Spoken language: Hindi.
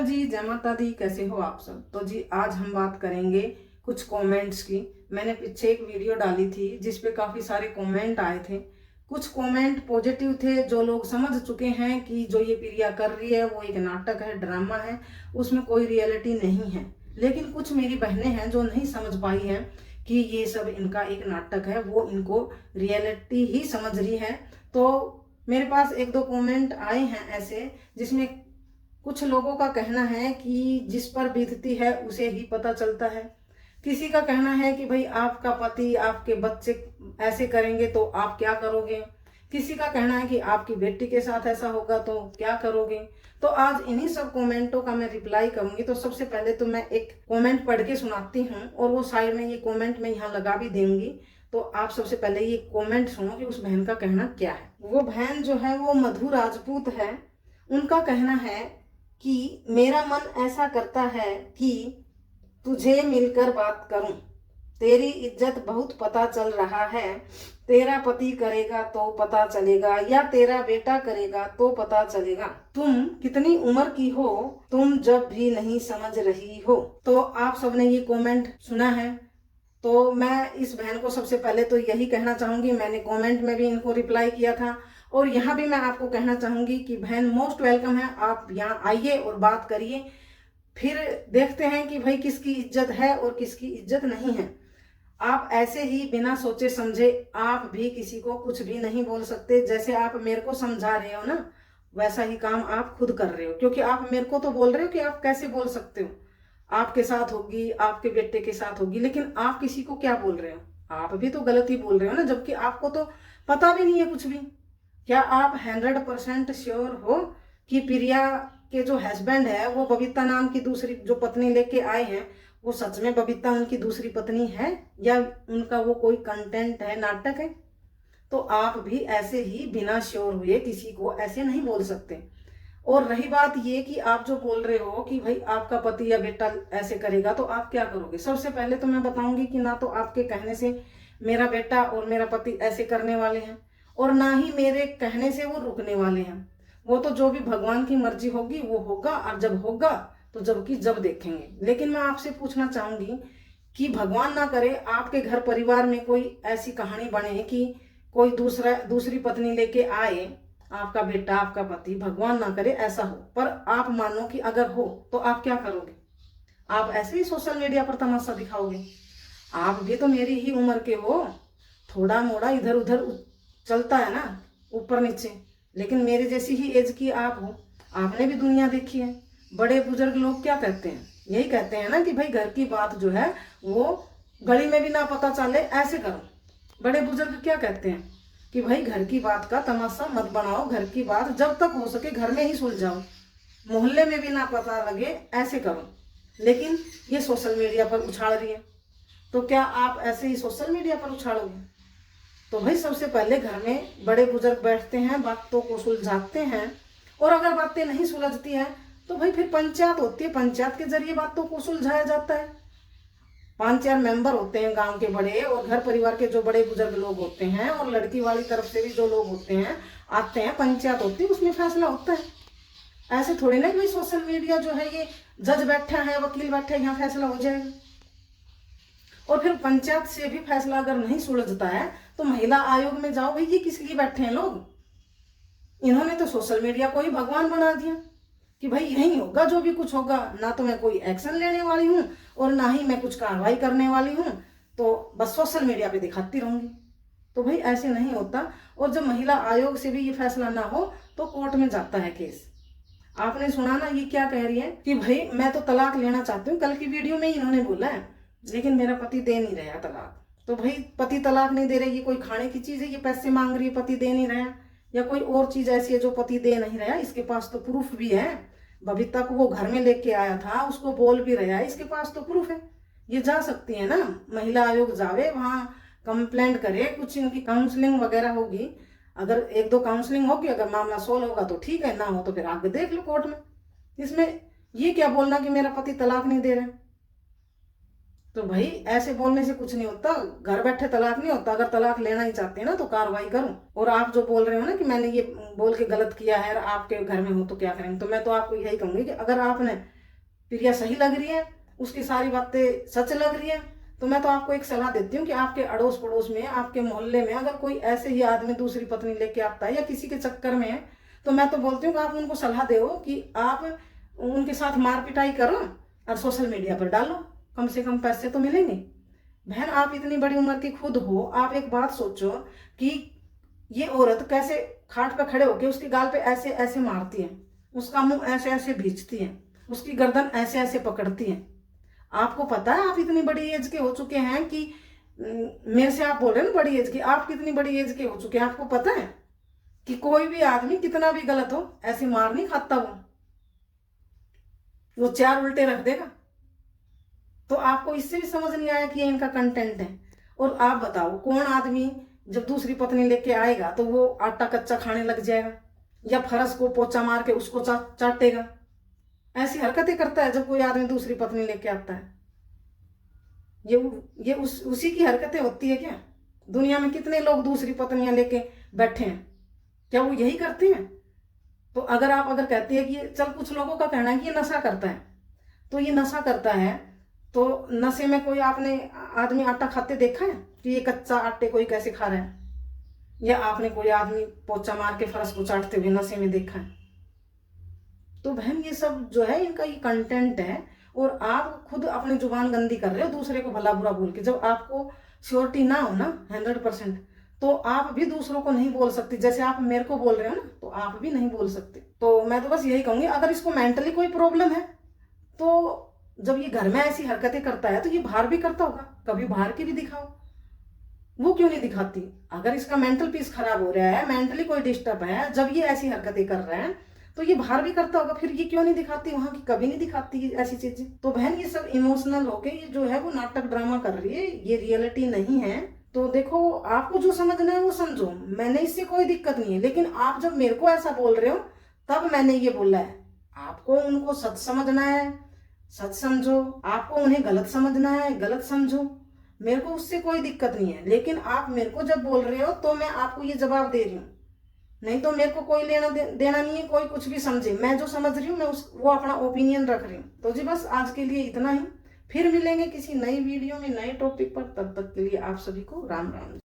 जी, जय माता दी। कैसे हो आप सब? तो जी आज हम बात करेंगे कुछ कमेंट्स की। मैंने पीछे एक वीडियो डाली थी जिस पे काफ़ी सारे कमेंट आए थे। कुछ कमेंट पॉजिटिव थे, जो लोग समझ चुके हैं कि जो ये प्रिया कर रही है वो एक नाटक है, ड्रामा है, उसमें कोई रियलिटी नहीं है। लेकिन कुछ मेरी बहनें हैं जो नहीं समझ पाई हैं कि ये सब इनका एक नाटक है, वो इनको रियलिटी ही समझ रही है। तो मेरे पास एक दो कमेंट आए हैं ऐसे, जिसमें कुछ लोगों का कहना है कि जिस पर बीतती है उसे ही पता चलता है। किसी का कहना है कि भाई आपका पति आपके बच्चे ऐसे करेंगे तो आप क्या करोगे। किसी का कहना है कि आपकी बेटी के साथ ऐसा होगा तो क्या करोगे। तो आज इन्हीं सब कमेंटों का मैं रिप्लाई करूंगी। तो सबसे पहले तो मैं एक कमेंट पढ़ के सुनाती हूँ और वो साइड में ये कमेंट मैं यहाँ लगा भी दूंगी। तो आप सबसे पहले ये कमेंट सुनो कि उस बहन का कहना क्या है। वो बहन जो है वो मधु राजपूत है। उनका कहना है कि मेरा मन ऐसा करता है कि तुझे मिलकर बात करूं। तेरी इज्जत बहुत पता चल रहा है। तेरा पति करेगा तो पता चलेगा या तेरा बेटा करेगा तो पता चलेगा। तुम कितनी उम्र की हो, तुम जब भी नहीं समझ रही हो। तो आप सबने ये कमेंट सुना है। तो मैं इस बहन को सबसे पहले तो यही कहना चाहूंगी, मैंने कमेंट में भी इनको रिप्लाई किया था और यहाँ भी मैं आपको कहना चाहूंगी कि बहन मोस्ट वेलकम है, आप यहाँ आइए और बात करिए। फिर देखते हैं कि भाई किसकी इज्जत है और किसकी इज्जत नहीं है। आप ऐसे ही बिना सोचे समझे आप भी किसी को कुछ भी नहीं बोल सकते। जैसे आप मेरे को समझा रहे हो ना, वैसा ही काम आप खुद कर रहे हो, क्योंकि आप मेरे को तो बोल रहे हो कि आप कैसे बोल सकते हो, आपके साथ होगी, आपके बेटे के साथ होगी, लेकिन आप किसी को क्या बोल रहे हो? आप भी तो गलत ही बोल रहे हो ना, जबकि आपको तो पता भी नहीं है कुछ भी। क्या आप 100% श्योर हो कि प्रिया के जो हस्बैंड है वो बबीता नाम की दूसरी जो पत्नी लेके आए हैं, वो सच में बबीता उनकी दूसरी पत्नी है या उनका वो कोई कंटेंट है, नाटक है? तो आप भी ऐसे ही बिना श्योर हुए किसी को ऐसे नहीं बोल सकते। और रही बात ये कि आप जो बोल रहे हो कि भाई आपका पति या बेटा ऐसे करेगा तो आप क्या करोगे। सबसे पहले तो मैं बताऊंगी कि ना तो आपके कहने से मेरा बेटा और मेरा पति ऐसे करने वाले हैं और ना ही मेरे कहने से वो रुकने वाले हैं। वो तो जो भी भगवान की मर्जी होगी वो होगा, और जब होगा तो जबकि जब देखेंगे। लेकिन मैं आपसे पूछना चाहूंगी कि भगवान ना करे आपके घर परिवार में कोई ऐसी कहानी बने कि कोई दूसरी पत्नी लेके आए आपका बेटा, आपका पति, भगवान ना करे ऐसा हो, पर आप मानो कि अगर हो तो आप क्या करोगे? आप ऐसे ही सोशल मीडिया पर तमाशा दिखाओगे? आप भी तो मेरी ही उम्र के हो, थोड़ा मोड़ा इधर उधर चलता है ना, ऊपर नीचे, लेकिन मेरे जैसी ही एज की आप हो, आपने भी दुनिया देखी है। बड़े बुजुर्ग लोग क्या कहते हैं? यही कहते हैं ना कि भाई घर की बात जो है वो गली में भी ना पता चले ऐसे करो। बड़े बुजुर्ग क्या कहते हैं कि भाई घर की बात का तमाशा मत बनाओ, घर की बात जब तक हो सके घर में ही सुलझाओ, मोहल्ले में भी ना पता लगे ऐसे करो। लेकिन ये सोशल मीडिया पर उछाल रही है, तो क्या आप ऐसे ही सोशल मीडिया पर उछालोगे? तो भाई सबसे पहले घर में बड़े बुजुर्ग बैठते हैं, बातों को सुलझाते हैं, और अगर बातें नहीं सुलझती हैं तो भाई फिर पंचायत होती है, पंचायत के जरिए बातों को सुलझाया जाता है। 5-4 मेंबर होते हैं गांव के बड़े, और घर परिवार के जो बड़े बुजुर्ग लोग होते हैं और लड़की वाली तरफ से भी जो लोग होते हैं आते हैं, पंचायत होती है, उसमें फैसला होता है। ऐसे थोड़ी ना कि भाई सोशल मीडिया जो है ये जज बैठा है, वकील बैठा है, यहाँ फैसला हो जाएगा। और फिर पंचायत से भी फैसला अगर नहीं सुलझता है तो महिला आयोग में जाओ। भाई ये किस लिए बैठे हैं लोग? इन्होंने तो सोशल मीडिया को ही भगवान बना दिया कि भाई यही होगा जो भी कुछ होगा, ना तो मैं कोई एक्शन लेने वाली हूँ और ना ही मैं कुछ कार्रवाई करने वाली हूँ, तो बस सोशल मीडिया पे दिखाती रहूंगी। तो भाई ऐसे नहीं होता। और जब महिला आयोग से भी ये फैसला ना हो तो कोर्ट में जाता है केस। आपने सुना ना, ये क्या कह रही है कि भाई मैं तो तलाक लेना चाहती हूँ, कल की वीडियो में ही इन्होंने बोला है, लेकिन मेरा पति दे नहीं रहा तलाक। तो भाई पति तलाक नहीं दे रहे, ये कोई खाने की चीज है? ये पैसे मांग रही है, पति दे नहीं रहा, या कोई और चीज ऐसी है जो पति दे नहीं रहा? इसके पास तो प्रूफ भी है। बबीता को वो घर में लेके आया था, उसको बोल भी रहा है, इसके पास तो प्रूफ है। ये जा सकती है ना, महिला आयोग जावे, वहां कंप्लेंट करे, कुछ इनकी काउंसलिंग वगैरह होगी। अगर 1-2 काउंसलिंग होगी, अगर मामला सोल्व होगा तो ठीक है, ना हो तो फिर आगे देख लो कोर्ट में। इसमें ये क्या बोलना कि मेरा पति तलाक नहीं दे रहा है? तो भाई ऐसे बोलने से कुछ नहीं होता, घर बैठे तलाक नहीं होता। अगर तलाक लेना ही चाहते हैं ना तो कार्रवाई करो। और आप जो बोल रहे हो ना कि मैंने ये बोल के गलत किया है और आपके घर में हो तो क्या करेंगे, तो मैं तो आपको यही कहूंगी कि अगर आपने प्रिया सही लग रही है, उसकी सारी बातें सच लग रही है, तो मैं तो आपको एक सलाह देती हूँ कि आपके अड़ोस पड़ोस में, आपके मोहल्ले में अगर कोई ऐसे ही आदमी दूसरी पत्नी लेके आता है या किसी के चक्कर में है, तो मैं तो बोलती हूँ कि आप उनको सलाह दो कि आप उनके साथ मार पिटाई करो और सोशल मीडिया पर डालो, कम से कम पैसे तो मिलेंगे। बहन, आप इतनी बड़ी उम्र की खुद हो, आप एक बात सोचो कि ये औरत कैसे खाट पे खड़े होके उसके गाल पे ऐसे ऐसे मारती है, उसका मुंह ऐसे ऐसे भींचती है, उसकी गर्दन ऐसे ऐसे पकड़ती है। आपको पता है आप इतनी बड़ी एज के हो चुके हैं कि मेरे से आप बोल रहे हैं ना बड़ी एज के, आप कितनी बड़ी एज के हो चुके हैं, आपको पता है कि कोई भी आदमी कितना भी गलत हो ऐसे मार नहीं खाता, वो चार उल्टे रख देगा। तो आपको इससे भी समझ नहीं आया कि ये इनका कंटेंट है। और आप बताओ कौन आदमी जब दूसरी पत्नी लेके आएगा तो वो आटा कच्चा खाने लग जाएगा या फरस को पोचा मार के उसको चाटेगा? ऐसी हरकतें करता है जब कोई आदमी दूसरी पत्नी लेके आता है। ये उसी की हरकतें होती है क्या? दुनिया में कितने लोग दूसरी पत्नियां लेके बैठे हैं, क्या वो यही करते हैं? तो अगर कहती है कि चल, कुछ लोगों का कहना है कि ये नशा करता है, तो ये नशा करता है तो नशे में कोई आपने आदमी आटा खाते देखा है कि ये कच्चा आटे कोई कैसे खा रहा है? या आपने कोई आदमी पोचा मार के फरस को चाटते हुए नशे में देखा है? तो बहन, ये सब जो है इनका ये कंटेंट है और आप खुद अपनी जुबान गंदी कर रहे हो दूसरे को भला बुरा बोल के। जब आपको श्योरिटी ना हो ना 100%, तो आप भी दूसरों को नहीं बोल सकती। जैसे आप मेरे को बोल रहे हो ना, तो आप भी नहीं बोल सकते। तो मैं तो बस यही कहूंगी, अगर इसको मेंटली कोई प्रॉब्लम है तो जब ये घर में ऐसी हरकतें करता है तो ये बाहर भी करता होगा, कभी बाहर की भी दिखाओ। वो क्यों नहीं दिखाती? अगर इसका मेंटल पीस खराब हो रहा है, मेंटली कोई डिस्टर्ब है, जब ये ऐसी हरकतें कर रहे हैं तो ये बाहर भी करता होगा, फिर ये क्यों नहीं दिखाती वहां की? कभी नहीं दिखाती ऐसी चीजें। तो बहन, ये सब इमोशनल होके ये जो है वो नाटक ड्रामा कर रही है, ये रियलिटी नहीं है। तो देखो, आपको जो समझना है वो समझो, मैंने इससे कोई दिक्कत नहीं है। लेकिन आप जब मेरे को ऐसा बोल रहे हो तब मैंने ये बोला है। आपको उनको सच समझना है, सच समझो। आपको उन्हें गलत समझना है, गलत समझो। मेरे को उससे कोई दिक्कत नहीं है। लेकिन आप मेरे को जब बोल रहे हो तो मैं आपको ये जवाब दे रही हूँ, नहीं तो मेरे को कोई लेना देना नहीं है। कोई कुछ भी समझे, मैं जो समझ रही हूँ मैं वो अपना ओपिनियन रख रही हूँ। तो जी बस आज के लिए इतना ही। फिर मिलेंगे किसी नई वीडियो में, नए टॉपिक पर। तब तक के लिए आप सभी को राम राम।